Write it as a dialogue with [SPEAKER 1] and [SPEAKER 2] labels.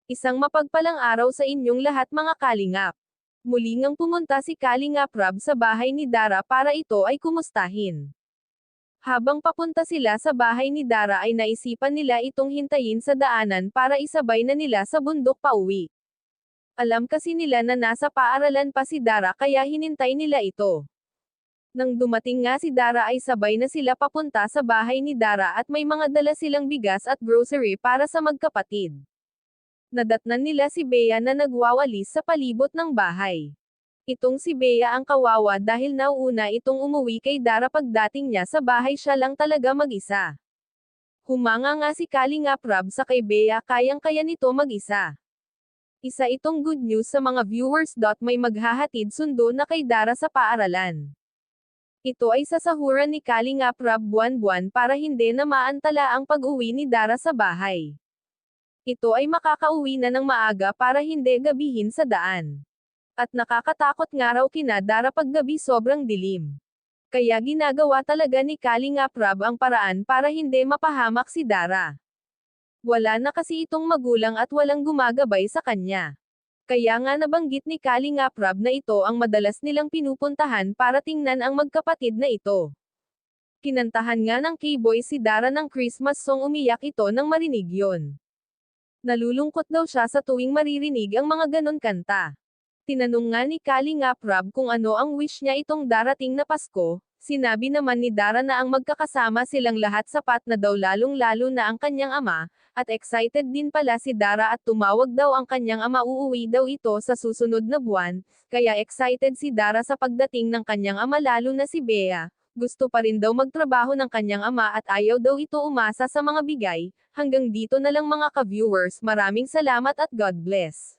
[SPEAKER 1] Isang mapagpalang araw sa inyong lahat mga kalingap. Muli ngang pumunta si Kalingap Rab sa bahay ni Dara para ito ay kumustahin. Habang papunta sila sa bahay ni Dara ay naisipan nila itong hintayin sa daanan para isabay na nila sa bundok pauwi. Alam kasi nila na nasa paaralan pa si Dara kaya hinintay nila ito. Nang dumating nga si Dara ay sabay na sila papunta sa bahay ni Dara at may mga dala silang bigas at grocery para sa magkapatid. Nadatnan nila si Bea na nagwawalis sa palibot ng bahay. Itong si Bea ang kawawa dahil nauuna itong umuwi kay Dara pagdating niya sa bahay siya lang talaga mag-isa. Humanga nga si Kalingap Rab sa kay Bea kayang-kaya nito mag-isa. Isa itong good news sa mga viewers. May maghahatid sundo na kay Dara sa paaralan. Ito ay sasahuran ni Kalingap Rab buwan-buwan para hindi na maantala ang pag-uwi ni Dara sa bahay. Ito ay makakauwi na ng maaga para hindi gabihin sa daan. At nakakatakot nga raw kina Dara paggabi sobrang dilim. Kaya ginagawa talaga ni Kalingap Rab ang paraan para hindi mapahamak si Dara. Wala na kasi itong magulang at walang gumagabay sa kanya. Kaya nga nabanggit ni Kalingap Rab na ito ang madalas nilang pinupuntahan para tingnan ang magkapatid na ito. Kinantahan nga ng K-boy si Dara ng Christmas song, umiyak ito nang marinig yon. Nalulungkot daw siya sa tuwing maririnig ang mga ganon kanta. Tinanong nga ni Kalingap Rab kung ano ang wish niya itong darating na Pasko. Sinabi naman ni Dara na ang magkakasama silang lahat sapat na daw lalong-lalo na ang kanyang ama, at excited din pala si Dara at tumawag daw ang kanyang ama, uuwi daw ito sa susunod na buwan, kaya excited si Dara sa pagdating ng kanyang ama lalo na si Bea. Gusto pa rin daw magtrabaho ng kanyang ama at ayaw daw ito umasa sa mga bigay. Hanggang dito na lang mga ka-viewers, maraming salamat at God bless.